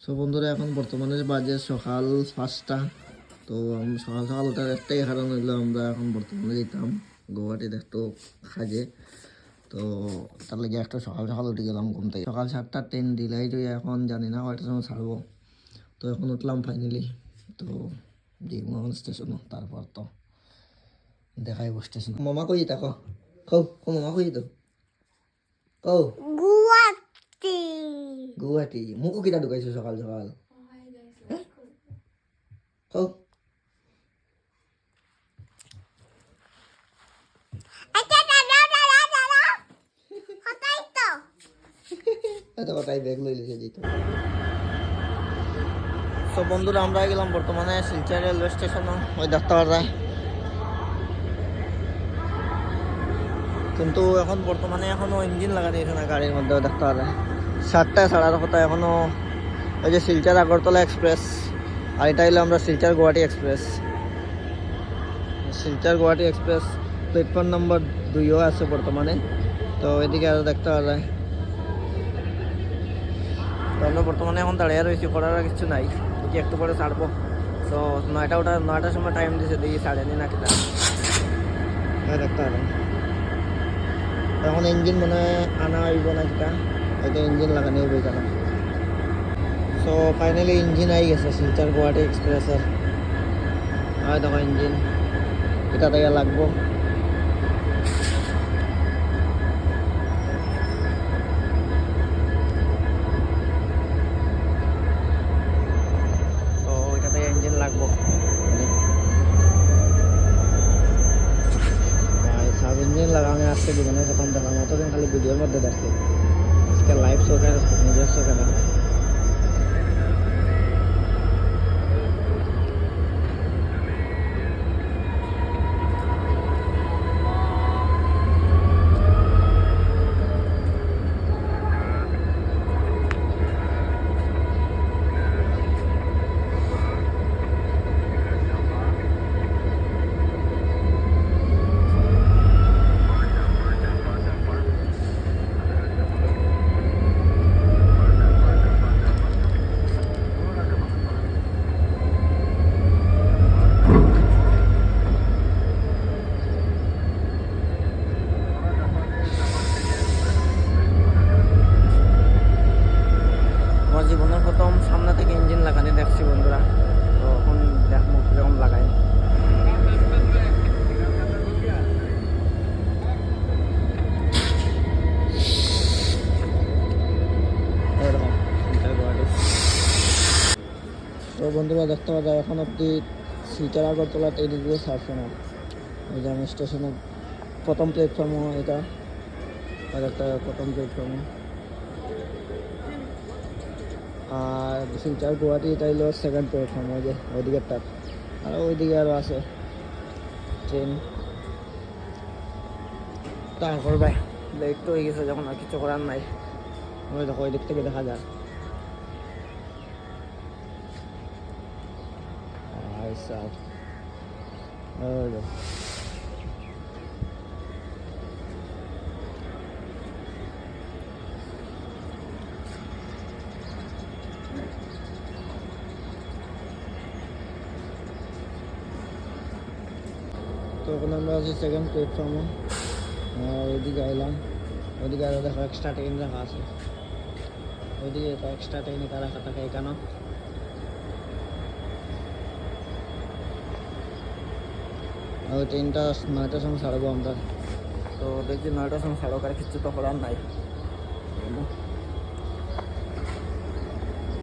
So বন্ধুরা এখন বর্তমানে বাজে সকাল 5টা। তো সকাল সকাল ওঠার একটাই কারণ হইলো আমরা এখন বর্তমানে যেতাম গুয়াহাটি একটু কাজে। তো তার লাগে একটা সকাল সকাল উঠে গেলাম ঘুম থেকে। সকাল 7টা ট্রেন ডিলাইট হয়ে এখন জানি না কয়টার সময় ছাড়বো। তো এখন উঠলাম ফাইনালি। তো এখন স্টেশনও তারপর তো দেখাইব স্টেশন। মামা কই থাকো কও মামা কই তো কও গুয়াহাটি গুয়াহাটি মুখো কিটা ঢুকাইছো সকাল সকাল কও এত কথাই ব্যাগ লই লিখে যেত। তো বন্ধুরা আমরা গেলাম বর্তমানে শিলচর রেলওয়ে স্টেশন। ওই দেখতে পাওয়া যায়, কিন্তু এখন বর্তমানে এখনো ইঞ্জিন লাগানো আছে না গাড়ির মধ্যে, দেখতে পাওয়া যায় 7টা ছাড়ার কথা এখনো। ওই যে শিলচর আগরতলা এক্সপ্রেস, আর এটা হলো আমরা Silchar Guwahati express. Silchar Guwahati express platform number 2ও আছে বর্তমানে। তো এদিকে আরও দেখতে পাওয়া যায়। তো আমরা বর্তমানে এখন দাঁড়িয়ে রয়েছি, করার কিছু নাই, দেখি একটু পরে ছাড়বো। তো 9টার সময় টাইম দিয়েছে, দেখি ছাড়েনি না কিনা দেখতে পাওয়া যায়। এখন ইঞ্জিন মনে আনা হইব না কিনা, এটা ইঞ্জিন লাগানো হইব কেন। সো ফাইনালি ইঞ্জিন আই গেছে শিলচর গুয়াহাটি এক্সপ্রেসের। হয় দেখো ইঞ্জিন, এটা থেকে লাগবো। তো এটা থেকে ইঞ্জিন লাগবো। সাব ইঞ্জিন লাগানো আসছে জীবনের প্রথম দেখা, অতদিন খালি ভিডিওর মধ্যে দেখছি, আজকে লাইভ চোখে নিজের চোখে দেখা। আমার জীবনের প্রথম সামনে থেকে ইঞ্জিন লাগানি দেখছি বন্ধুরা। তো এখন দেখবো কিরকম লাগাই। তো বন্ধুরা দেখতে পাওয়া যায় এখন অব্দি শিলচর আগরতলা ট্রেনগুলো ছাড়ছে না। ওই যে আমি স্টেশনের প্রথম প্ল্যাটফর্মও এটা, আর একটা প্রথম প্ল্যাটফর্মও। আর শিলচর গুয়াহাটি এটা হলো সেকেন্ড প্ল্যাটফর্ম, ওই যে ওইদিকেরটা। আর ওইদিকে আরও আছে ট্রেন। তারপর ভাই লেট তো হয়ে গেছে যখন, আর কিছু করার নাই। ওই দেখো ওই দিক থেকে দেখা যায়। তো এখন আমরা আছি সেকেন্ড প্ল্যাটফর্মে। ওইদিকে আইলাম, ওইদিকে আরও দেখো এক্সট্রা ট্রেন রাখা আছে। ওইদিকে তো এক্সট্রা ট্রেনে তারা রাখা থাকে কেন। ওই ট্রেনটা 9টার সময় ছাড়বো আমরা। তো দেখছি 9টার সময় ছাড়ো, আর কিছু তো করার নাই।